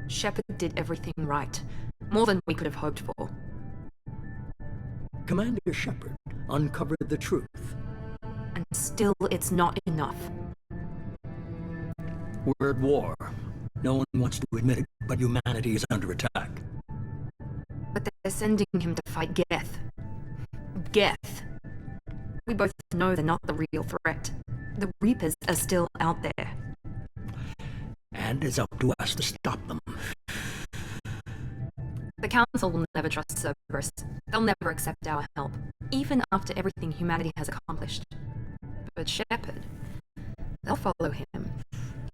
Shepard did everything right. More than we could have hoped for. Commander Shepard uncovered the truth. And still it's not enough. We're at war. No one wants to admit it, but humanity is under attack. But they're sending him to fight Geth. Geth. We both know they're not the real threat. The Reapers are still out there. And it's up to us to stop them. The Council will never trust Cerberus. They'll never accept our help, even after everything humanity has accomplished. But Shepard, they'll follow him.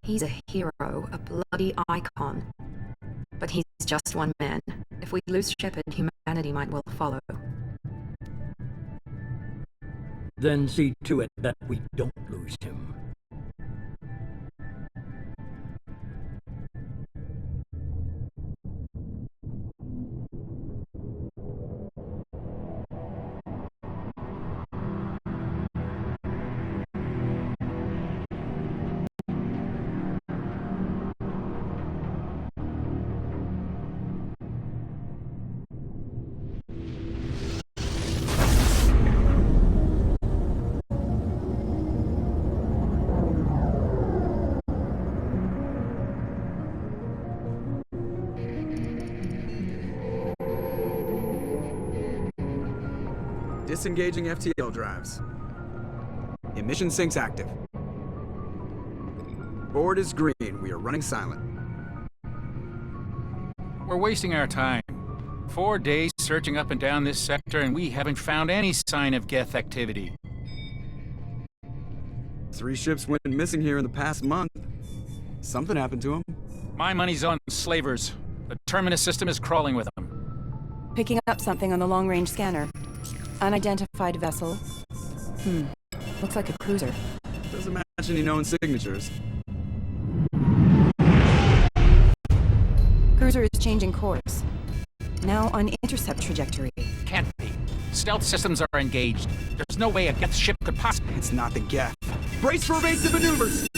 He's a hero, a bloody icon. But he's just one man. If we lose Shepard, humanity might well follow. Then see to it that we don't lose him. Disengaging FTL drives. Emission sinks active. Board is green. We are running silent. We're wasting our time. 4 days searching up and down this sector, and we haven't found any sign of Geth activity. 3 ships went missing here in the past month. Something happened to them. My money's on slavers. The Terminus system is crawling with them. Picking up something on the long-range scanner. Unidentified vessel. Looks like a cruiser. Doesn't match any known signatures. Cruiser is changing course. Now on intercept trajectory. Can't be. Stealth systems are engaged. There's no way a Geth ship could possibly... It's not the Geth. Brace for evasive maneuvers!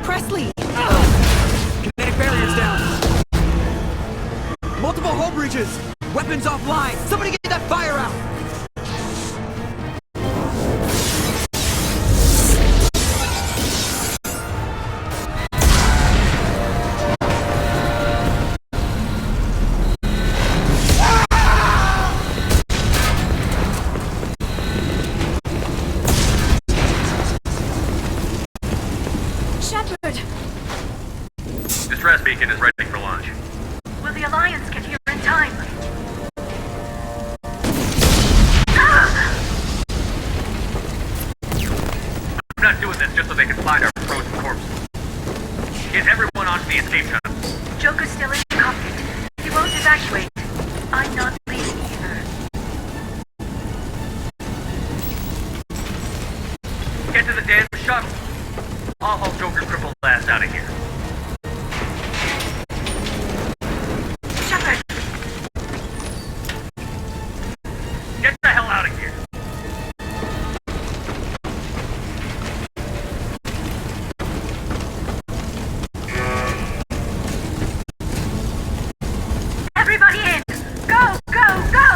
Presley! Kinetic barriers down! Multiple hull breaches! Weapons offline! Somebody get that fire out! Distress beacon is ready for launch. Will the Alliance get here in time? I'm not doing this just so they can find our frozen corpses. Get everyone onto the escape tunnel. Joker's still in the cockpit. He won't evacuate. I'm not leaving either. Get to the damn shuttle. I'll haul Joker's crippled ass out of here. Shepard! Get the hell out of here. Everybody in! Go, go, go!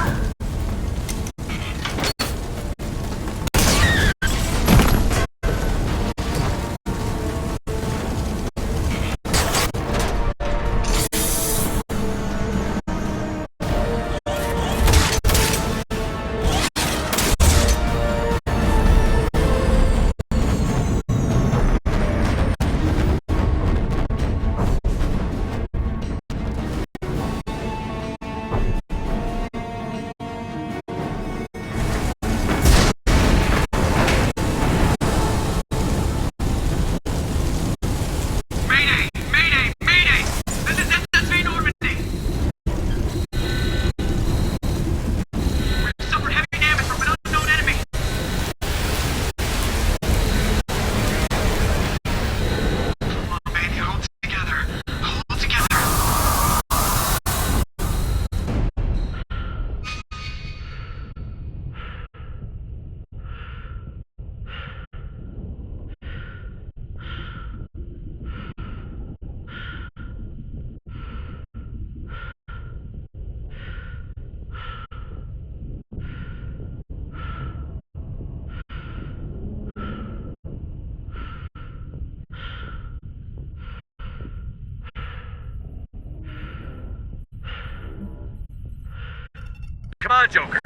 on, Joker.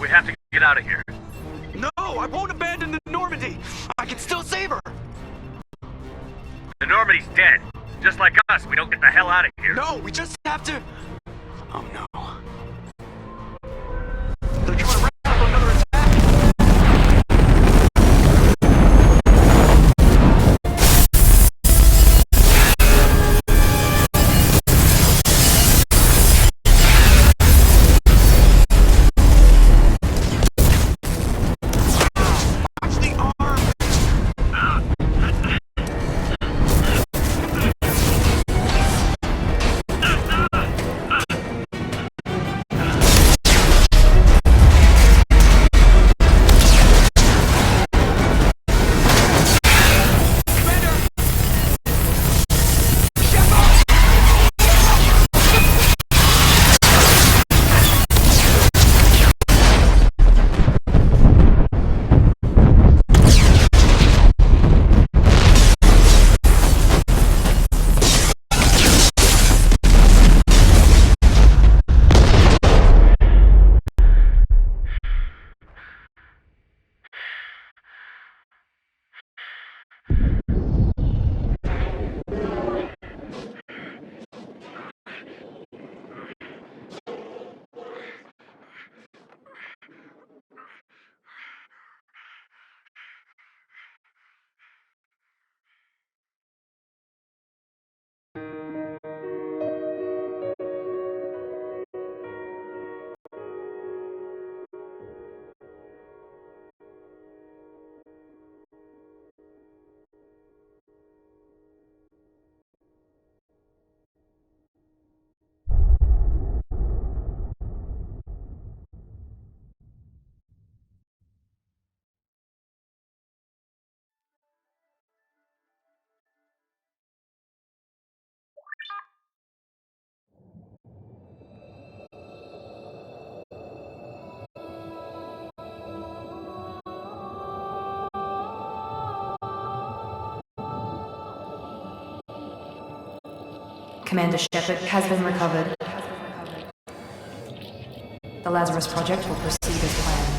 We have to get out of here. No, I won't abandon the Normandy. I can still save her. The Normandy's dead. Just like us, we don't get the hell out of here. No, we just have to... Oh no. They're trying to wrap up another attack. Watch the arm. Commander Shepard has been recovered. The Lazarus Project will proceed as planned.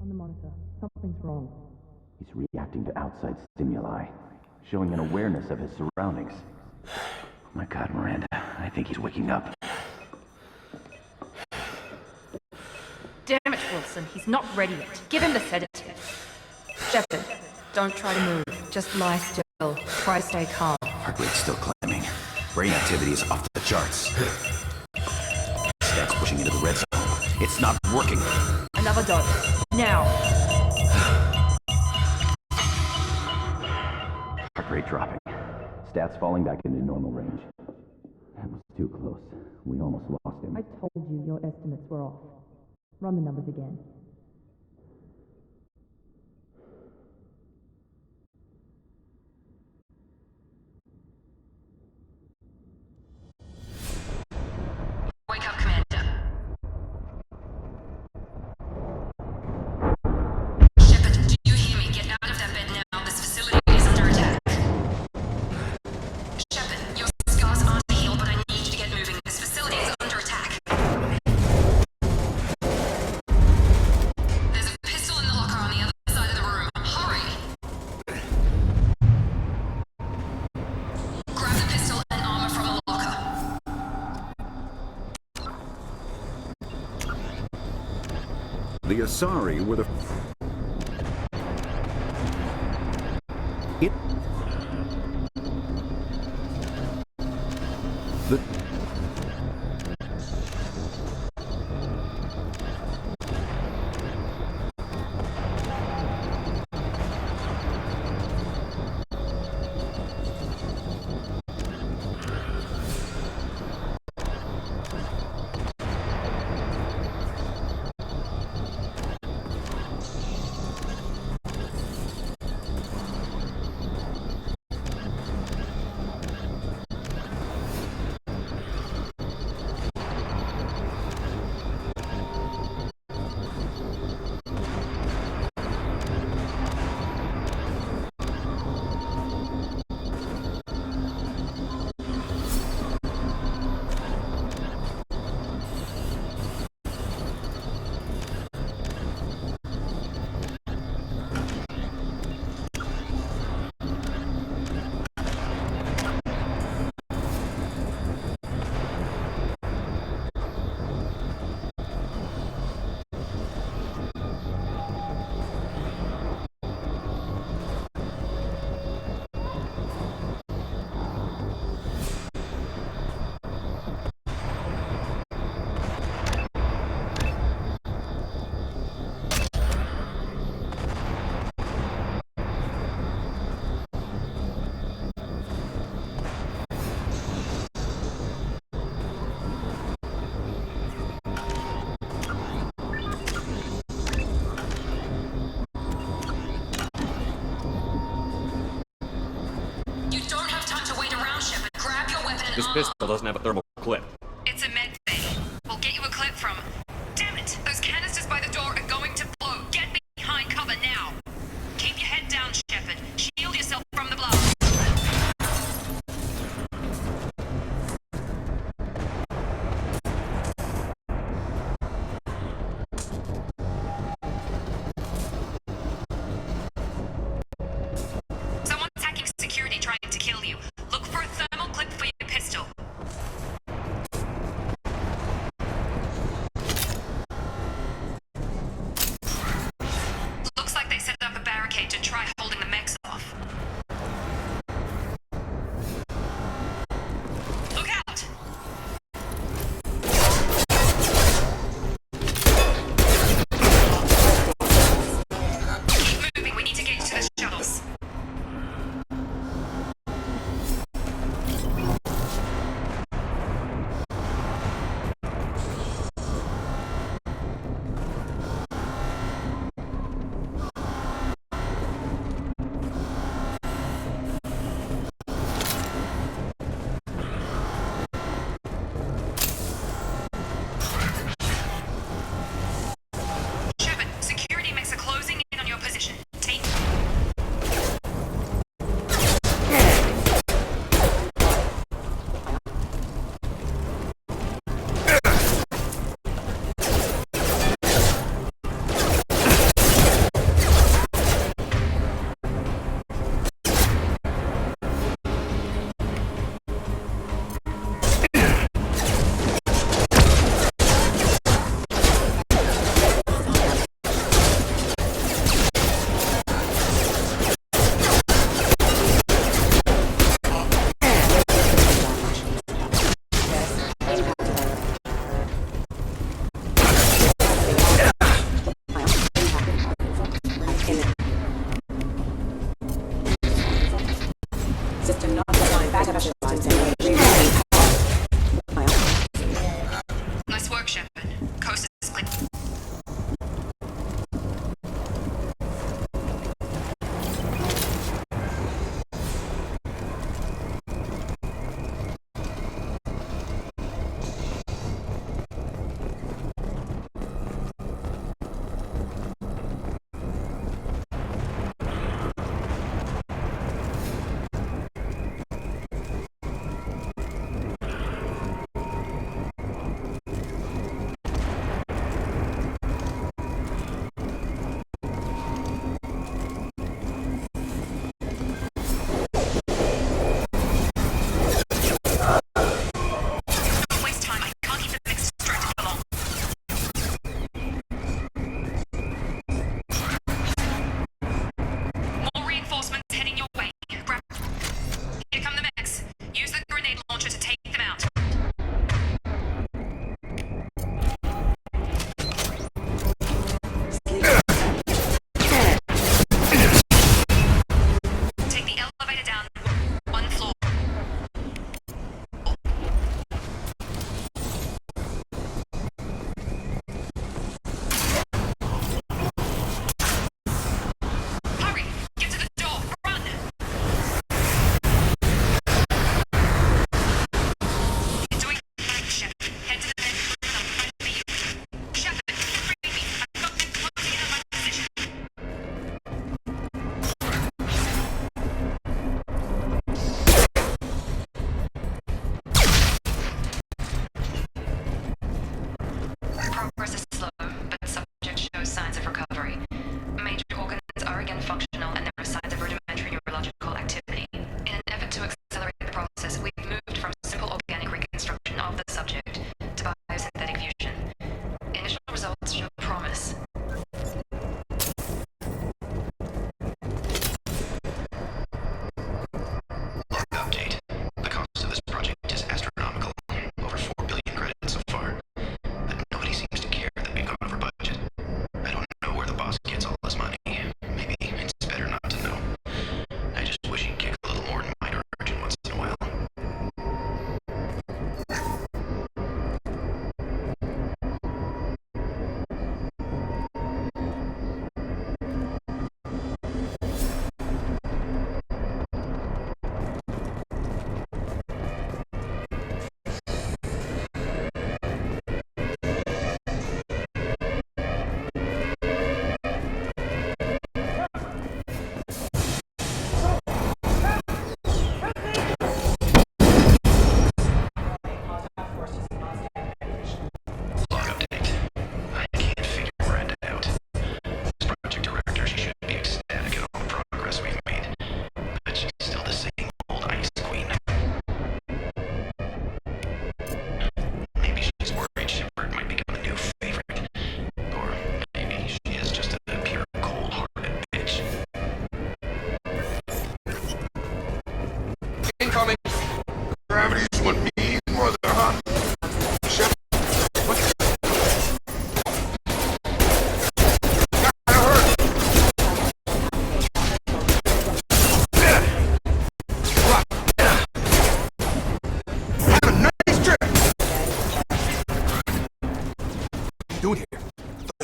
On the monitor. Something's wrong. He's reacting to outside stimuli, showing an awareness of his surroundings. Oh my God, Miranda, I think he's waking up. Damn it, Wilson, he's not ready yet. Give him the sedative. Shepard, don't try to move. Just lie still. Try to stay calm. Heart rate's still climbing. Brain activity is off the charts. Stats pushing into the red zone. It's not working. Another dose. Now. Heart rate dropping. Stats falling back into normal range. That was too close. We almost lost him. I told you your estimates were off. Run the numbers again. Wake up, Commander. Shepard, do you hear me? Get out of that bed now. This facility is under attack. Shepard, your scars aren't healed, but I need you to get moving. This facility is under attack. There's a pistol in the locker on the other side of the room. Hurry! Grab the pistol and armor from the locker. The Asari were the... It... The... This pistol doesn't have a thermal clip. It's a med bay. We'll get you a clip from... Damn it! Those canisters by the door are going to blow. Get behind cover now. Keep your head down, Shepard. Shield yourself from the blast. Someone's hacking security trying to kill you. Look for a thermal clip for your pistol.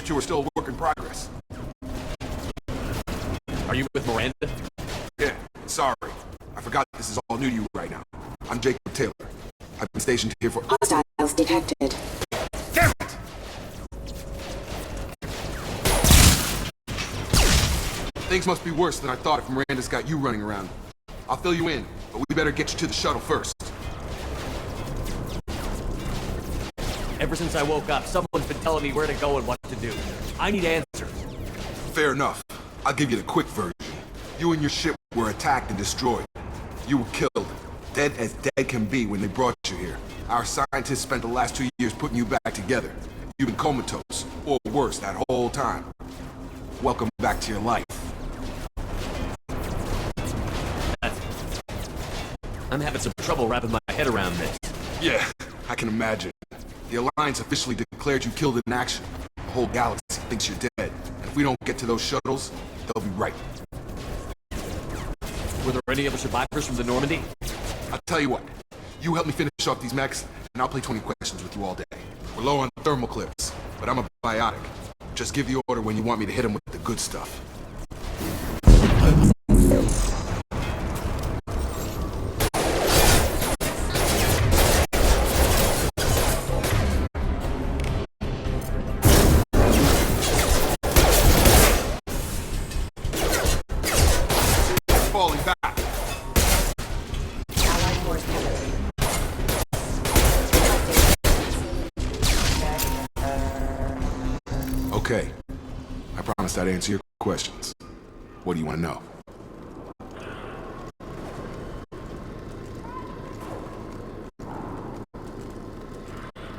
two are still a work in progress. Are you with Miranda? Yeah, sorry. I forgot this is all new to you right now. I'm Jacob Taylor. I've been stationed here for— Hostiles detected. Damn it! Things must be worse than I thought if Miranda's got you running around. I'll fill you in, but we better get you to the shuttle first. Ever since I woke up, someone's been telling me where to go and what to do. I need answers. Fair enough. I'll give you the quick version. You and your ship were attacked and destroyed. You were killed. Dead as dead can be when they brought you here. Our scientists spent the last 2 years putting you back together. You've been comatose, or worse, that whole time. Welcome back to your life. I'm having some trouble wrapping my head around this. Yeah, I can imagine. The Alliance officially declared you killed in action. The whole galaxy thinks you're dead. And if we don't get to those shuttles, they'll be right. Were there any other survivors from the Normandy? I'll tell you what. You help me finish off these mechs, and I'll play 20 questions with you all day. We're low on thermal clips, but I'm a biotic. Just give the order when you want me to hit them with the good stuff. Falling back. Okay. I promised I'd answer your questions. What do you want to know?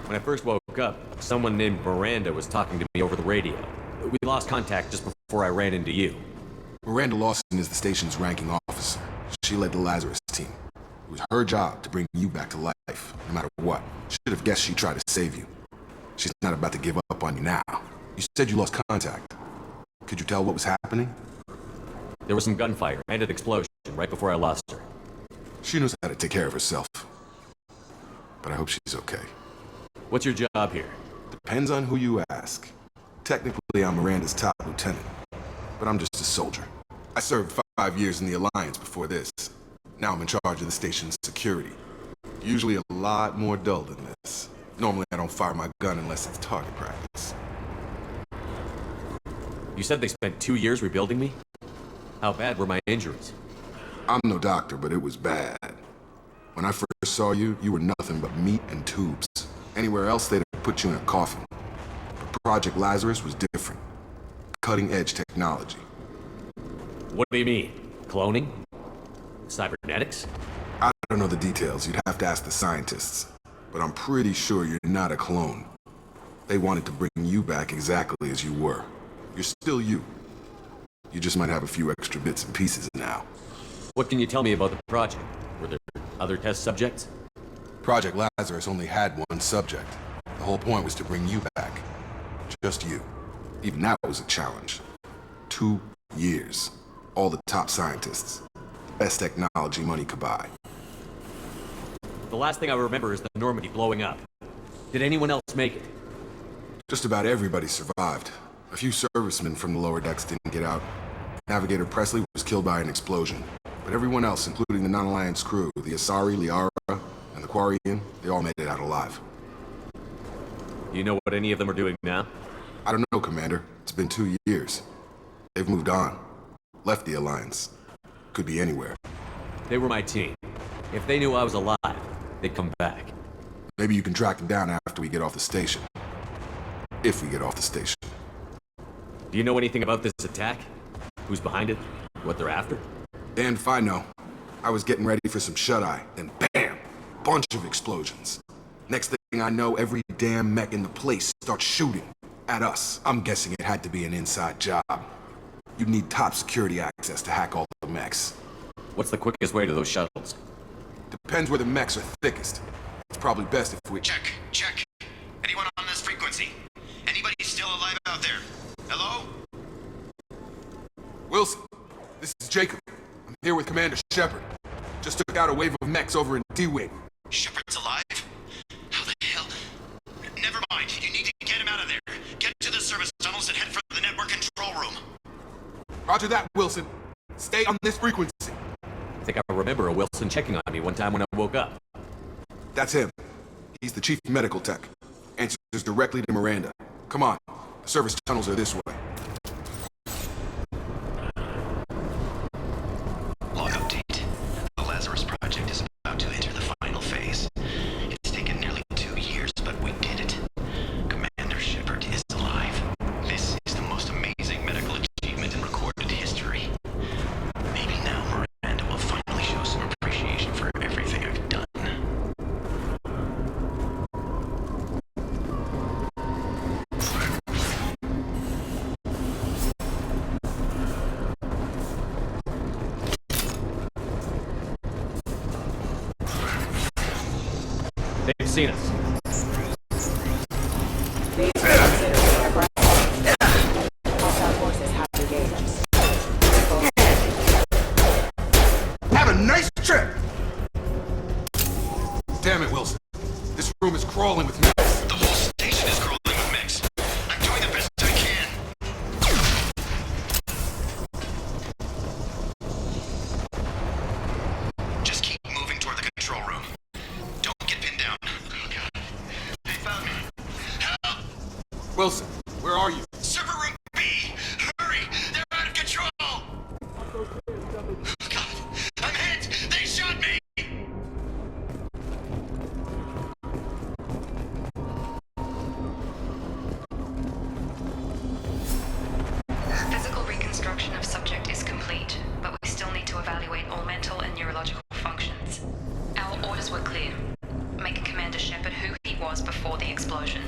When I first woke up, someone named Miranda was talking to me over the radio. We lost contact just before I ran into you. Miranda Lawson is the station's ranking officer. She led the Lazarus team. It was her job to bring you back to life, no matter what. Should have guessed she'd try to save you. She's not about to give up on you now. You said you lost contact. Could you tell what was happening? There was some gunfire and an explosion right before I lost her. She knows how to take care of herself. But I hope she's okay. What's your job here? Depends on who you ask. Technically, I'm Miranda's top lieutenant. But I'm just a soldier. I served 5 years in the Alliance before this. Now I'm in charge of the station's security. Usually a lot more dull than this. Normally I don't fire my gun unless it's target practice. You said they spent 2 years rebuilding me? How bad were my injuries? I'm no doctor, but it was bad. When I first saw you, you were nothing but meat and tubes. Anywhere else, they'd have put you in a coffin. But Project Lazarus was different. Cutting-edge technology. What do you mean? Cloning? Cybernetics? I don't know the details. You'd have to ask the scientists. But I'm pretty sure you're not a clone. They wanted to bring you back exactly as you were. You're still you. You just might have a few extra bits and pieces now. What can you tell me about the project? Were there other test subjects? Project Lazarus only had one subject. The whole point was to bring you back. Just you. Even that was a challenge. 2 years. All the top scientists. The best technology money could buy. The last thing I remember is the Normandy blowing up. Did anyone else make it? Just about everybody survived. A few servicemen from the lower decks didn't get out. Navigator Presley was killed by an explosion. But everyone else, including the non-Alliance crew, the Asari, Liara, and the Quarian, they all made it out alive. You know what any of them are doing now? I don't know, Commander. It's been 2 years. They've moved on. Left the Alliance. Could be anywhere. They were my team. If they knew I was alive, they'd come back. Maybe you can track them down after we get off the station. If we get off the station. Do you know anything about this attack? Who's behind it? What they're after? Damned if I know. I was getting ready for some shut-eye, then BAM! Bunch of explosions. Next thing I know, every damn mech in the place starts shooting at us. I'm guessing it had to be an inside job. You'd need top security access to hack all the mechs. What's the quickest way to those shuttles? Depends where the mechs are thickest. It's probably best if we— Check. Anyone on this frequency? Anybody still alive out there? Hello? Wilson, this is Jacob. I'm here with Commander Shepard. Just took out a wave of mechs over in D-Wing. Shepard's alive? How the hell? never mind. You need to get him out of there. Get to the service tunnels and head for the network control room. Roger that, Wilson. Stay on this frequency. I think I remember a Wilson checking on me one time when I woke up. That's him. He's the chief medical tech. Answers directly to Miranda. Come on. The service tunnels are this way. Log update. The Lazarus Project is about to enter the final phase. It's taken nearly 2 years, but we did it. Commander Shepard is alive. This is the most amazing medical achievement in recorded history. Maybe now Miranda will finally show some appreciation for everything I've done. They've seen us. Have a nice trip! Damn it, Wilson. This room is crawling with mess. The whole station is crawling with mix. I'm doing the best I can. Just keep moving toward the control room. Don't get pinned down. Oh, God. They found me. Help! Wilson, where are you? Server room B! Hurry! They're out of control! Oh, God. I'm hit! They shot me! Physical reconstruction of subject is complete, but we still need to evaluate all mental and neurological functions. Our orders were clear. Make Commander Shepard who he was before the explosion.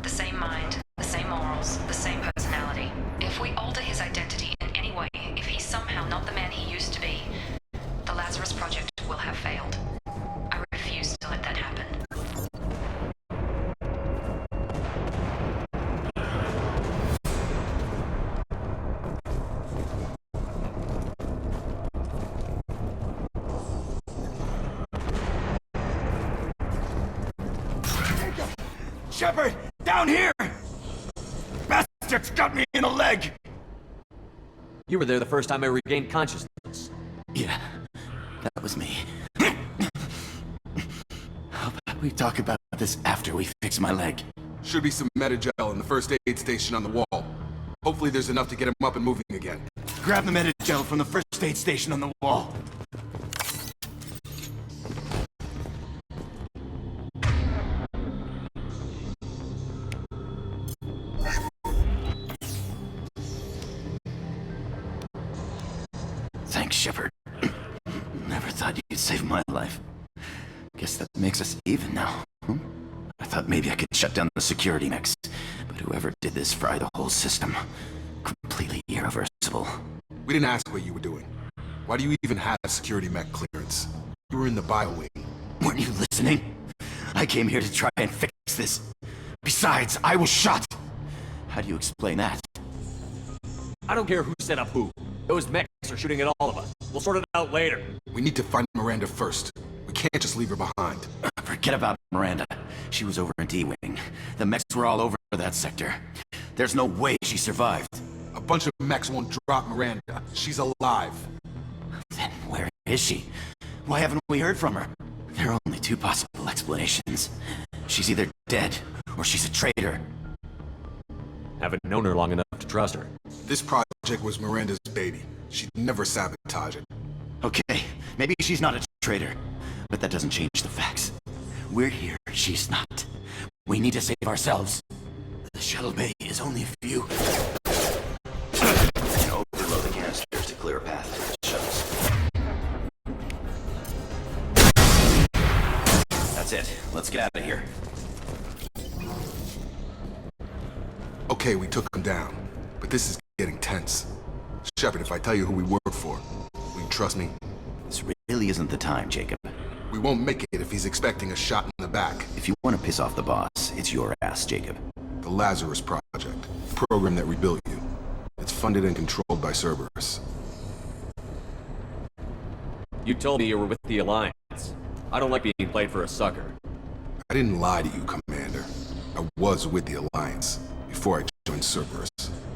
The same mind, the same morals, the same personality. If we alter his identity in any way, if he's somehow not the man he used to be, the Lazarus Project will have failed. I refuse to let that happen. Shepard! Down here! Bastard's got me in the leg! You were there the first time I regained consciousness. Yeah, that was me. How about we talk about this after we fix my leg? Should be some Metagel in the first aid station on the wall. Hopefully there's enough to get him up and moving again. Grab the Metagel from the first aid station on the wall. Thanks, Shepard. Never thought you'd save my life. Guess that makes us even now. I thought maybe I could shut down the security mechs, but whoever did this fried the whole system. Completely irreversible. We didn't ask what you were doing. Why do you even have security mech clearance? You were in the bio wing. Weren't you listening? I came here to try and fix this. Besides, I was shot. How do you explain that? I don't care who set up who. Those mechs are shooting at all of us. We'll sort it out later. We need to find Miranda first. We can't just leave her behind. Forget about Miranda. She was over in D-Wing. The mechs were all over that sector. There's no way she survived. A bunch of mechs won't drop Miranda. She's alive. Then where is she? Why haven't we heard from her? There are only two possible explanations. She's either dead, or she's a traitor. Haven't known her long enough to trust her. This project was Miranda's baby. She'd never sabotage it. Okay, maybe she's not a traitor, but that doesn't change the facts. We're here, she's not. We need to save ourselves. The shuttle bay is only a few. And overload the canisters to clear a path to the shuttles. That's it. Let's get out of here. Okay, we took him down, but this is getting tense. Shepard, if I tell you who we work for, will you trust me? This really isn't the time, Jacob. We won't make it if he's expecting a shot in the back. If you want to piss off the boss, it's your ass, Jacob. The Lazarus Project, the program that rebuilt you. It's funded and controlled by Cerberus. You told me you were with the Alliance. I don't like being played for a sucker. I didn't lie to you, Commander. I was with the Alliance before I joined Cerberus.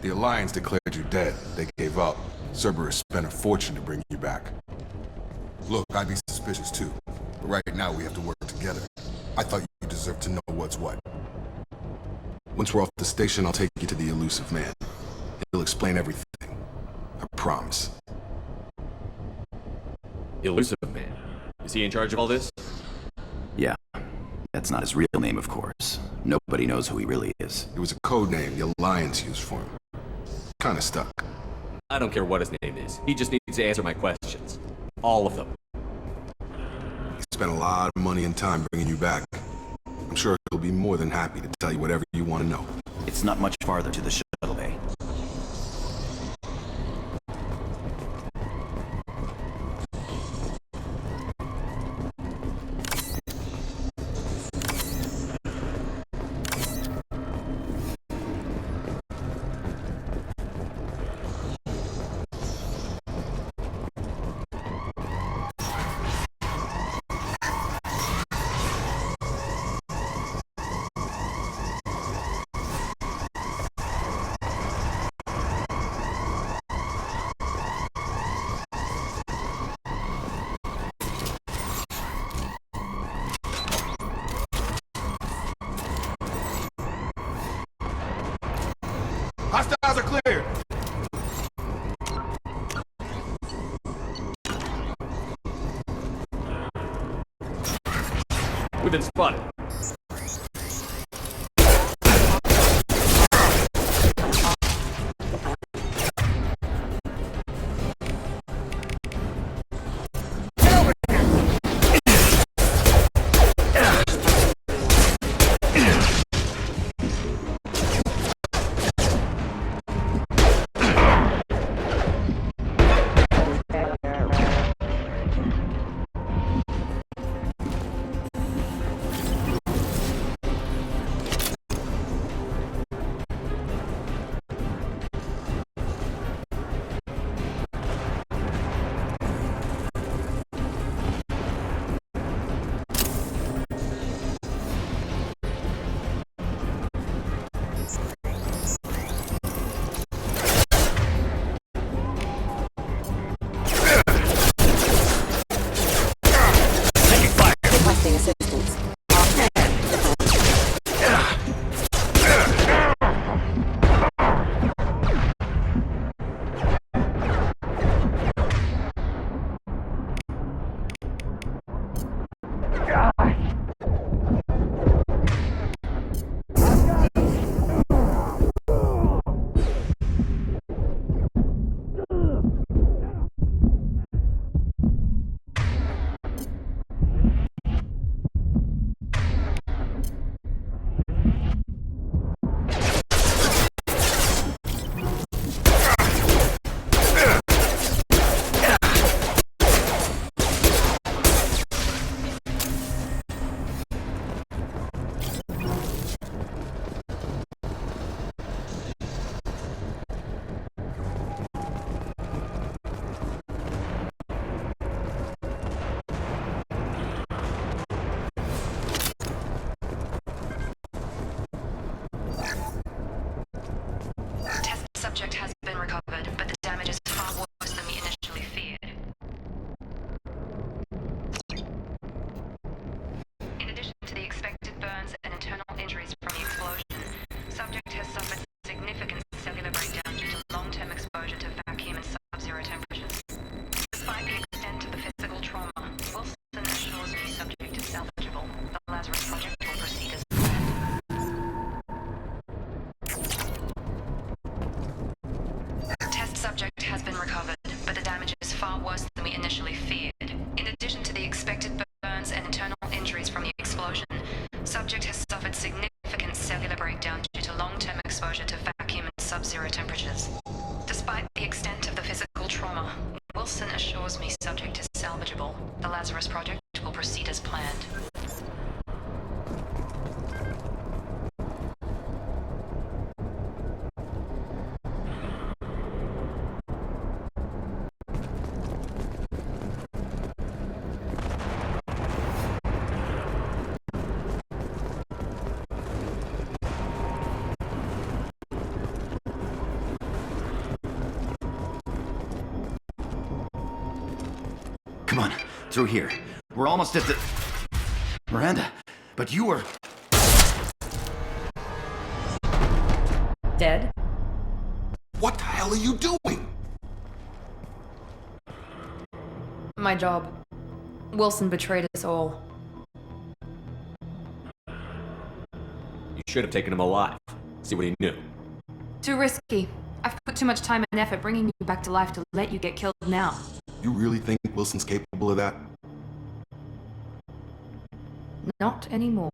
The Alliance declared you dead. They gave up. Cerberus spent a fortune to bring you back. Look, I'd be suspicious too. But right now we have to work together. I thought you deserved to know what's what. Once we're off the station, I'll take you to the elusive man. He'll explain everything. I promise. Elusive man? Is he in charge of all this? Yeah. That's not his real name, of course. Nobody knows who he really is. It was a code name the Alliance used for him. Kinda stuck. I don't care what his name is. He just needs to answer my questions. All of them. He spent a lot of money and time bringing you back. I'm sure he'll be more than happy to tell you whatever you want to know. It's not much farther to the shuttle bay. Hostiles are cleared! We've been spotted. Subject has been recovered, but the damage is far worse than we initially feared. In addition to the expected burns and internal injuries from the explosion, subject has suffered significant cellular breakdown due to long-term exposure to vacuum and sub-zero temperatures. Despite the extent of the physical trauma, Wilson assures me subject is salvageable. The Lazarus Project will proceed as planned. Subject has been recovered, but the damage is far worse than we initially feared. In addition to the expected burns and internal injuries from the explosion, subject has suffered significant cellular breakdown due to long-term exposure to vacuum and sub-zero temperatures. Despite the extent of the physical trauma, Wilson assures me subject is salvageable. The Lazarus Project will proceed as planned. Come on, through here. We're almost at the... Miranda, but you were... Dead? What the hell are you doing? My job. Wilson betrayed us all. You should have taken him alive. See what he knew. Too risky. I've put too much time and effort bringing you back to life to let you get killed now. You really think Wilson's capable of that? Not anymore.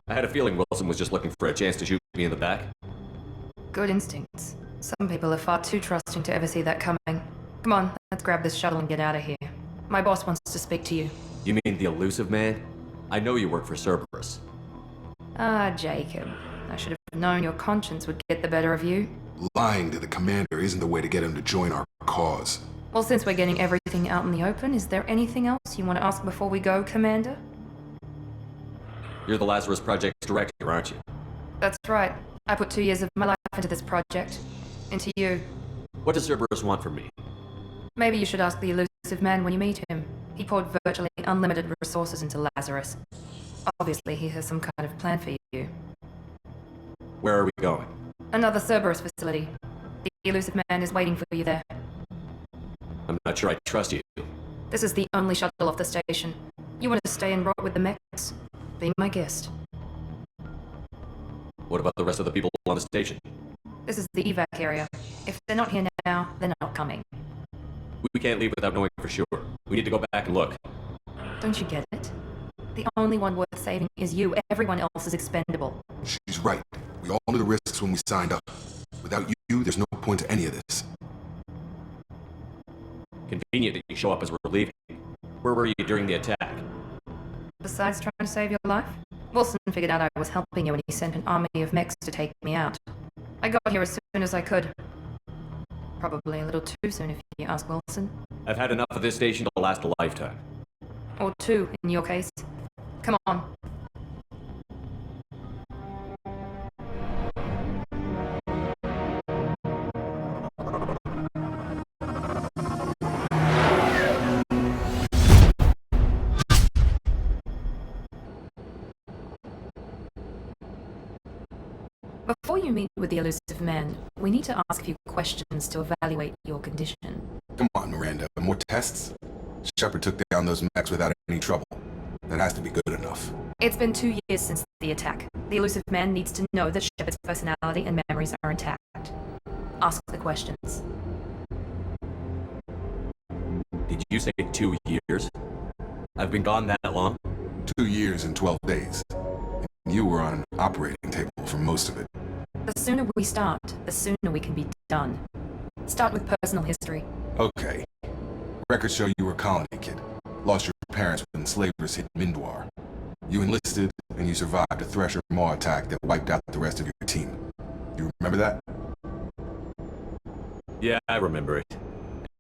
I had a feeling Wilson was just looking for a chance to shoot me in the back. Good instincts. Some people are far too trusting to ever see that coming. Come on, let's grab this shuttle and get out of here. My boss wants to speak to you. You mean the elusive man? I know you work for Cerberus. Ah, Jacob. I should have known your conscience would get the better of you. Lying to the commander isn't the way to get him to join our cause. Well, since we're getting everything out in the open, is there anything else you want to ask before we go, Commander? You're the Lazarus Project's director, aren't you? That's right. I put 2 years of my life into this project. Into you. What does Cerberus want from me? Maybe you should ask the elusive man when you meet him. He poured virtually unlimited resources into Lazarus. Obviously, he has some kind of plan for you. Where are we going? Another Cerberus facility. The elusive man is waiting for you there. I'm not sure I trust you. This is the only shuttle off the station. You want to stay and rot with the mechs? Be my guest. What about the rest of the people on the station? This is the evac area. If they're not here now, they're not coming. We can't leave without knowing for sure. We need to go back and look. Don't you get it? The only one worth saving is you. Everyone else is expendable. She's right. We all knew the risks when we signed up. Without you, there's no point to any of this. Convenient that you show up as we're leaving. Where were you during the attack? Besides trying to save your life, Wilson figured out I was helping you when he sent an army of mechs to take me out. I got here as soon as I could. Probably a little too soon if you ask Wilson. I've had enough of this station to last a lifetime. Or 2, in your case. Come on. Before you meet with the elusive man, we need to ask a few questions to evaluate your condition. Come on, Miranda. More tests? Shepard took down those mechs without any trouble. That has to be good enough. It's been 2 years since the attack. The elusive man needs to know that Shepard's personality and memories are intact. Ask the questions. Did you say 2 years? I've been gone that long? 2 years and 12 days. And you were on an operating table for most of it. The sooner we start, the sooner we can be done. Start with personal history. Okay. Records show you were a colony kid. Lost your parents when slavers hit Mindwar. You enlisted, and you survived a Thresher Maw attack that wiped out the rest of your team. You remember that? Yeah, I remember it.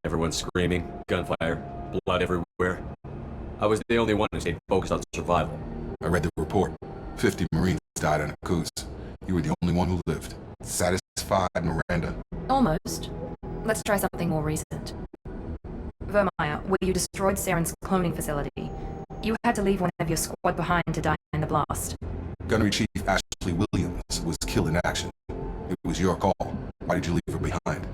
Everyone screaming, gunfire, blood everywhere. I was the only one who stayed focused on survival. I read the report. 50 Marines died in a cruise. You were the only one who lived. Satisfied, Miranda? Almost. Let's try something more recent. Vermeer, where you destroyed Saren's cloning facility. You had to leave one of your squad behind to die in the blast. Gunnery Chief Ashley Williams was killed in action. It was your call. Why did you leave her behind?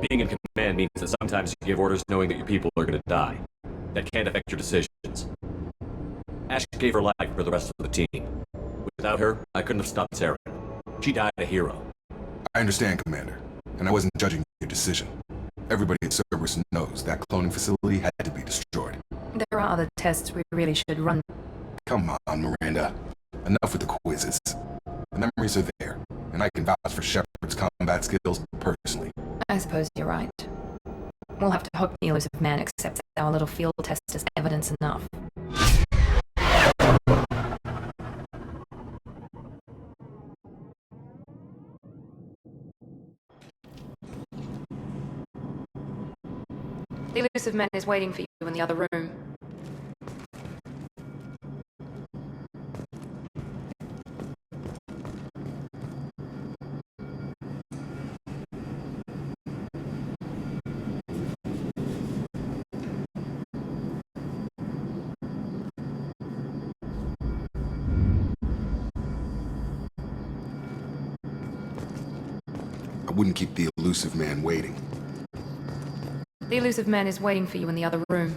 Being in command means that sometimes you give orders knowing that your people are going to die. That can't affect your decisions. Ash gave her life for the rest of the team. Without her, I couldn't have stopped Saren. She died a hero. I understand, Commander, and I wasn't judging your decision. Everybody at Cerberus knows that cloning facility had to be destroyed. There are other tests we really should run. Come on, Miranda. Enough with the quizzes. The memories are there, and I can vouch for Shepard's combat skills personally. I suppose you're right. We'll have to hope the elusive man accepts our little field test as evidence enough. The elusive man is waiting for you in the other room. I wouldn't keep the elusive man waiting. The elusive man is waiting for you in the other room.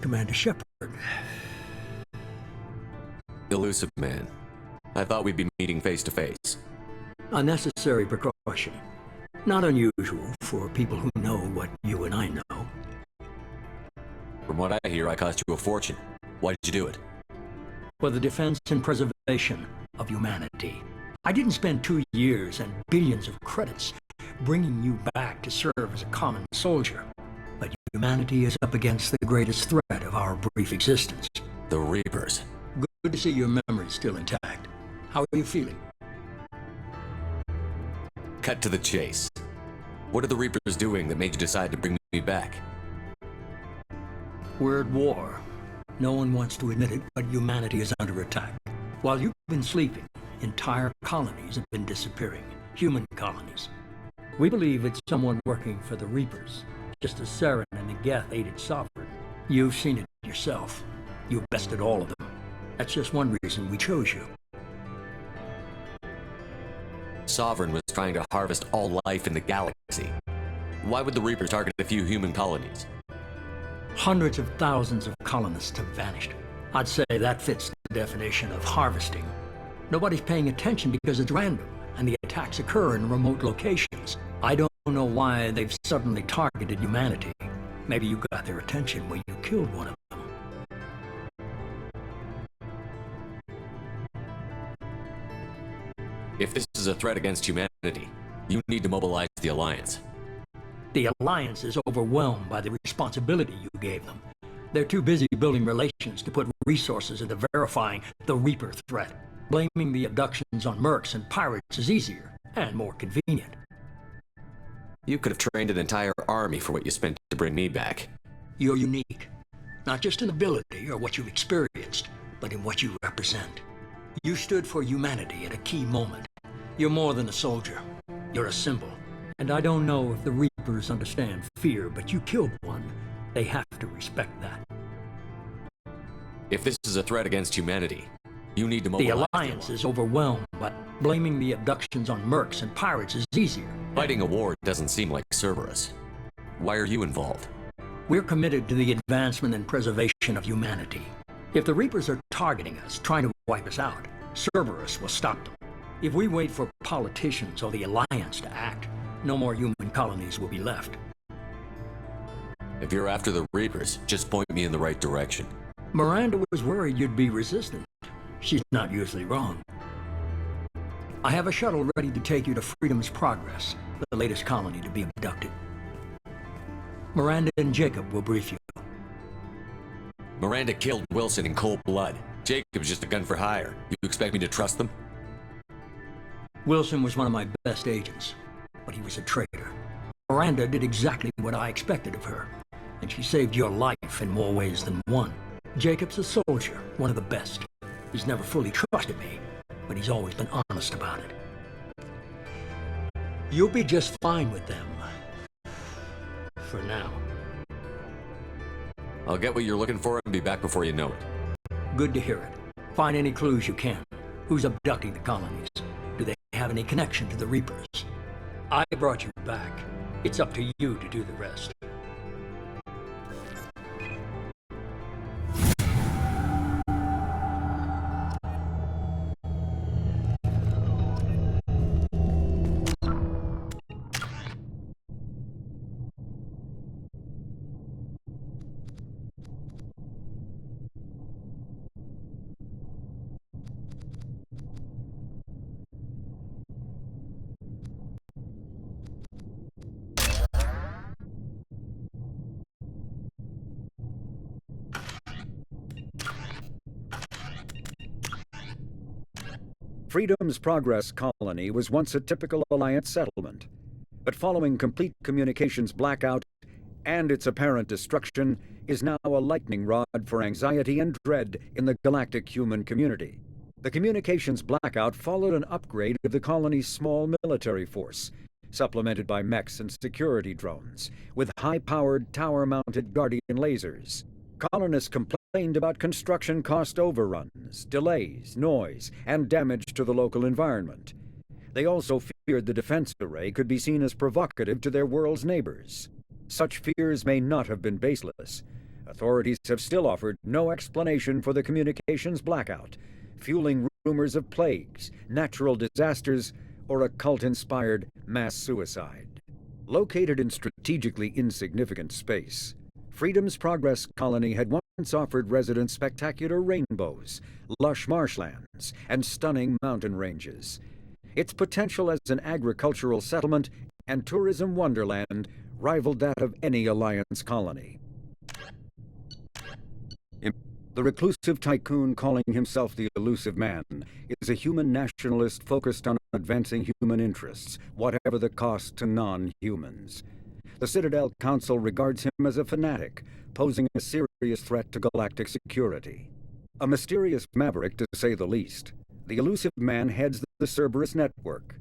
Commander Shepard. Elusive man. I thought we'd be meeting face to face. A necessary precaution. Not unusual for people who know what you and I know. From what I hear, I cost you a fortune. Why did you do it? For the defense and preservation of humanity. I didn't spend 2 years and billions of credits bringing you back to serve as a common soldier. But humanity is up against the greatest threat of our brief existence. The Reapers. Good to see your memory still intact. How are you feeling? Cut to the chase. What are the Reapers doing that made you decide to bring me back? We're at war. No one wants to admit it, but humanity is under attack. While you've been sleeping, entire colonies have been disappearing. Human colonies. We believe it's someone working for the Reapers. Just as Saren and Nagath aided Sovereign. You've seen it yourself. You bested all of them. That's just one reason we chose you. Sovereign was trying to harvest all life in the galaxy. Why would the Reapers target a few human colonies? Hundreds of thousands of colonists have vanished. I'd say that fits the definition of harvesting. Nobody's paying attention because it's random, and the attacks occur in remote locations. I don't know why they've suddenly targeted humanity. Maybe you got their attention when you killed one of them. If this is a threat against humanity, you need to mobilize the Alliance. The Alliance is overwhelmed by the responsibility you gave them. They're too busy building relations to put resources into verifying the Reaper threat. Blaming the abductions on mercs and pirates is easier and more convenient. You could have trained an entire army for what you spent to bring me back. You're unique. Not just in ability or what you've experienced, but in what you represent. You stood for humanity at a key moment. You're more than a soldier. You're a symbol. And I don't know if the Reapers understand fear, but you killed one. They have to respect that. If this is a threat against humanity, you need to mobilize the Alliance is overwhelmed, but blaming the abductions on mercs and pirates is easier. Fighting a war doesn't seem like Cerberus. Why are you involved? We're committed to the advancement and preservation of humanity. If the Reapers are targeting us, trying to wipe us out, Cerberus will stop them. If we wait for politicians or the Alliance to act, no more human colonies will be left. If you're after the Reapers, just point me in the right direction. Miranda was worried you'd be resistant. She's not usually wrong. I have a shuttle ready to take you to Freedom's Progress, the latest colony to be abducted. Miranda and Jacob will brief you. Miranda killed Wilson in cold blood. Jacob's just a gun for hire. You expect me to trust them? Wilson was one of my best agents, but he was a traitor. Miranda did exactly what I expected of her, and she saved your life in more ways than one. Jacob's a soldier, one of the best. He's never fully trusted me, but he's always been honest about it. You'll be just fine with them. For now. I'll get what you're looking for and be back before you know it. Good to hear it. Find any clues you can. Who's abducting the colonies? Do they have any connection to the Reapers? I brought you back. It's up to you to do the rest. Freedom's Progress colony was once a typical Alliance settlement, but following complete communications blackout and its apparent destruction is now a lightning rod for anxiety and dread in the galactic human community. The communications blackout followed an upgrade of the colony's small military force, supplemented by mechs and security drones, with high-powered tower-mounted Guardian lasers. Colonists complained about construction cost overruns, delays, noise, and damage to the local environment. They also feared the defense array could be seen as provocative to their world's neighbors. Such fears may not have been baseless. Authorities have still offered no explanation for the communications blackout, fueling rumors of plagues, natural disasters, or a cult-inspired mass suicide. Located in strategically insignificant space, Freedom's Progress colony had once offered residents spectacular rainbows, lush marshlands, and stunning mountain ranges. Its potential as an agricultural settlement and tourism wonderland rivaled that of any Alliance colony. The reclusive tycoon calling himself the Elusive Man is a human nationalist focused on advancing human interests, whatever the cost to non-humans. The Citadel Council regards him as a fanatic, posing a serious threat to galactic security. A mysterious maverick, to say the least, the Elusive Man heads the Cerberus network.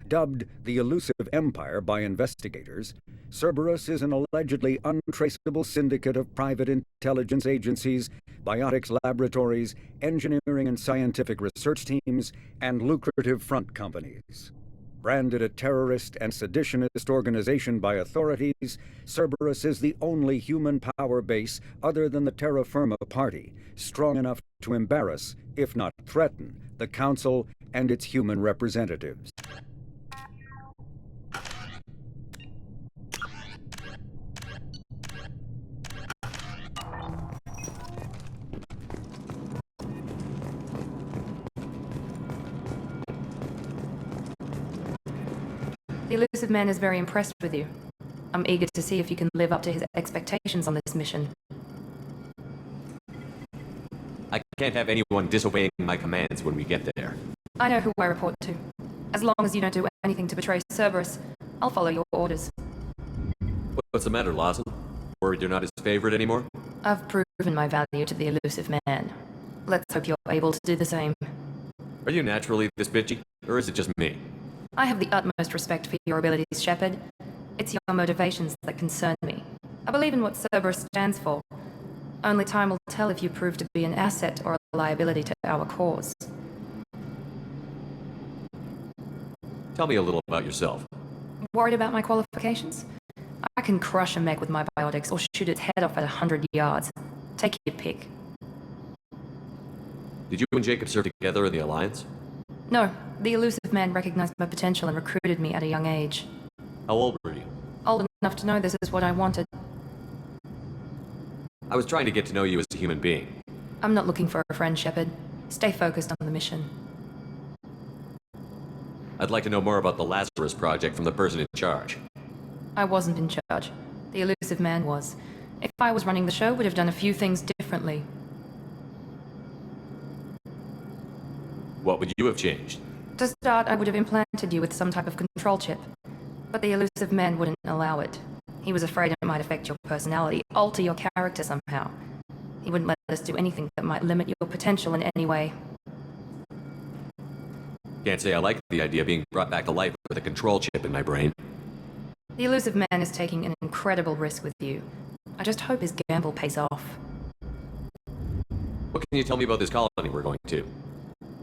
Dubbed the Elusive Empire by investigators, Cerberus is an allegedly untraceable syndicate of private intelligence agencies, biotics laboratories, engineering and scientific research teams, and lucrative front companies. Branded a terrorist and seditionist organization by authorities, Cerberus is the only human power base other than the Terra Firma Party, strong enough to embarrass, if not threaten, the Council and its human representatives. The Elusive Man is very impressed with you. I'm eager to see if you can live up to his expectations on this mission. I can't have anyone disobeying my commands when we get there. I know who I report to. As long as you don't do anything to betray Cerberus, I'll follow your orders. What's the matter, Lawson? Worried you're not his favorite anymore? I've proven my value to the Elusive Man. Let's hope you're able to do the same. Are you naturally this bitchy, or is it just me? I have the utmost respect for your abilities, Shepard. It's your motivations that concern me. I believe in what Cerberus stands for. Only time will tell if you prove to be an asset or a liability to our cause. Tell me a little about yourself. Worried about my qualifications? I can crush a mech with my biotics or shoot its head off at 100 yards. Take your pick. Did you and Jacob serve together in the Alliance? No, the Elusive Man recognized my potential and recruited me at a young age. How old were you? Old enough to know this is what I wanted. I was trying to get to know you as a human being. I'm not looking for a friend, Shepard. Stay focused on the mission. I'd like to know more about the Lazarus Project from the person in charge. I wasn't in charge. The Elusive Man was. If I was running the show, would have done a few things differently. What would you have changed? To start, I would have implanted you with some type of control chip. But the Elusive Man wouldn't allow it. He was afraid it might affect your personality, alter your character somehow. He wouldn't let us do anything that might limit your potential in any way. Can't say I like the idea of being brought back to life with a control chip in my brain. The elusive man is taking an incredible risk with you. I just hope his gamble pays off. What can you tell me about this colony we're going to?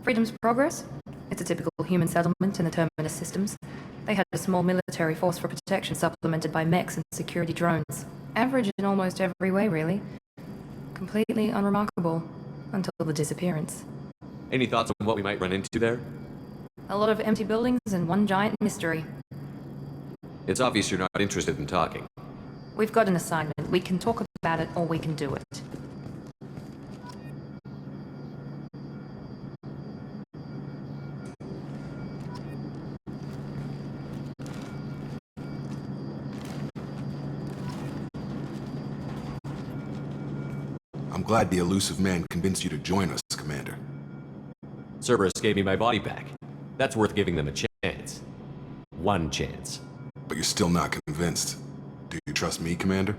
Freedom's Progress? It's a typical human settlement in the Terminus systems. They had a small military force for protection supplemented by mechs and security drones. Average in almost every way, really. Completely unremarkable. Until the disappearance. Any thoughts on what we might run into there? A lot of empty buildings and one giant mystery. It's obvious you're not interested in talking. We've got an assignment. We can talk about it or we can do it. I'm glad the elusive man convinced you to join us, Commander. Cerberus gave me my body back. That's worth giving them a chance. One chance. But you're still not convinced. Do you trust me, Commander?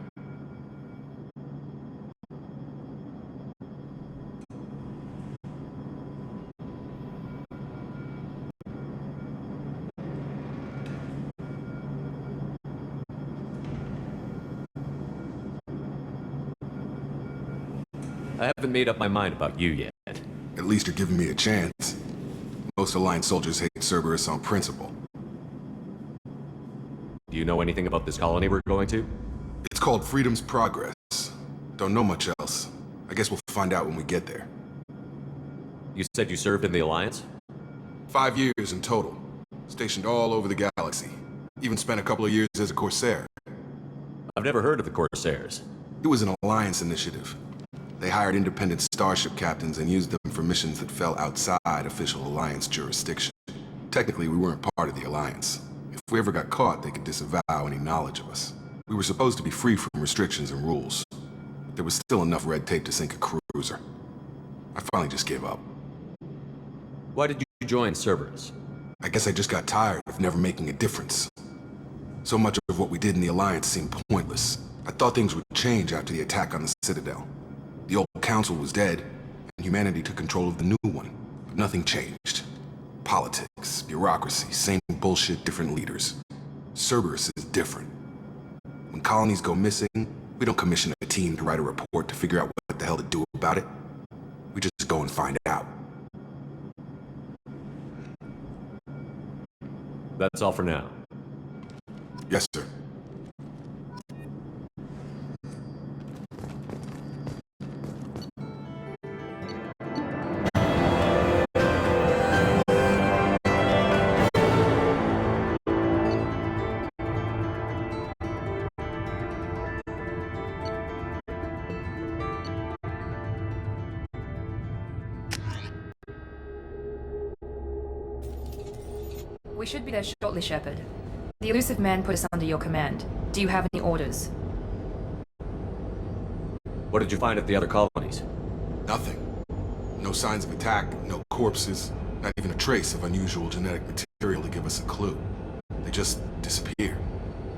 I haven't made up my mind about you yet. At least you're giving me a chance. Most Alliance soldiers hate Cerberus on principle. Do you know anything about this colony we're going to? It's called Freedom's Progress. Don't know much else. I guess we'll find out when we get there. You said you served in the Alliance? 5 years in total. Stationed all over the galaxy. Even spent a couple of years as a Corsair. I've never heard of the Corsairs. It was an Alliance initiative. They hired independent starship captains and used them for missions that fell outside official Alliance jurisdiction. Technically, we weren't part of the Alliance. If we ever got caught, they could disavow any knowledge of us. We were supposed to be free from restrictions and rules. But there was still enough red tape to sink a cruiser. I finally just gave up. Why did you join Cerberus? I guess I just got tired of never making a difference. So much of what we did in the Alliance seemed pointless. I thought things would change after the attack on the Citadel. The old council was dead, and humanity took control of the new one. But nothing changed. Politics, bureaucracy, same bullshit, different leaders. Cerberus is different. When colonies go missing, we don't commission a team to write a report to figure out what the hell to do about it. We just go and find out. That's all for now. Yes, sir. We should be there shortly, Shepard. The elusive man put us under your command. Do you have any orders? What did you find at the other colonies? Nothing. No signs of attack, no corpses, not even a trace of unusual genetic material to give us a clue. They just disappear.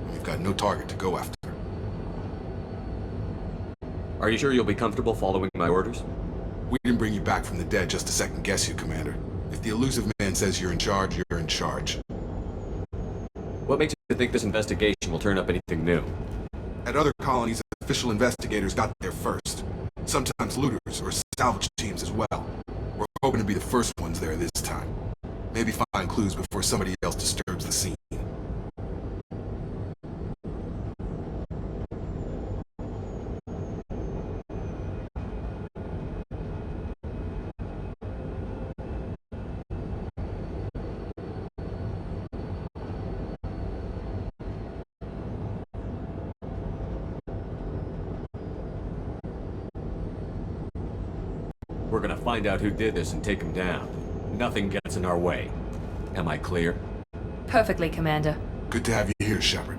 We've got no target to go after. Are you sure you'll be comfortable following my orders? We didn't bring you back from the dead just to second guess you, Commander. If the elusive man says you're in charge, you're in charge. What makes you think this investigation will turn up anything new? At other colonies, official investigators got there first. Sometimes looters or salvage teams as well. We're hoping to be the first ones there this time. Maybe find clues before somebody else disturbs the scene. We're gonna find out who did this and take him down. Nothing gets in our way. Am I clear? Perfectly, Commander. Good to have you here, Shepard.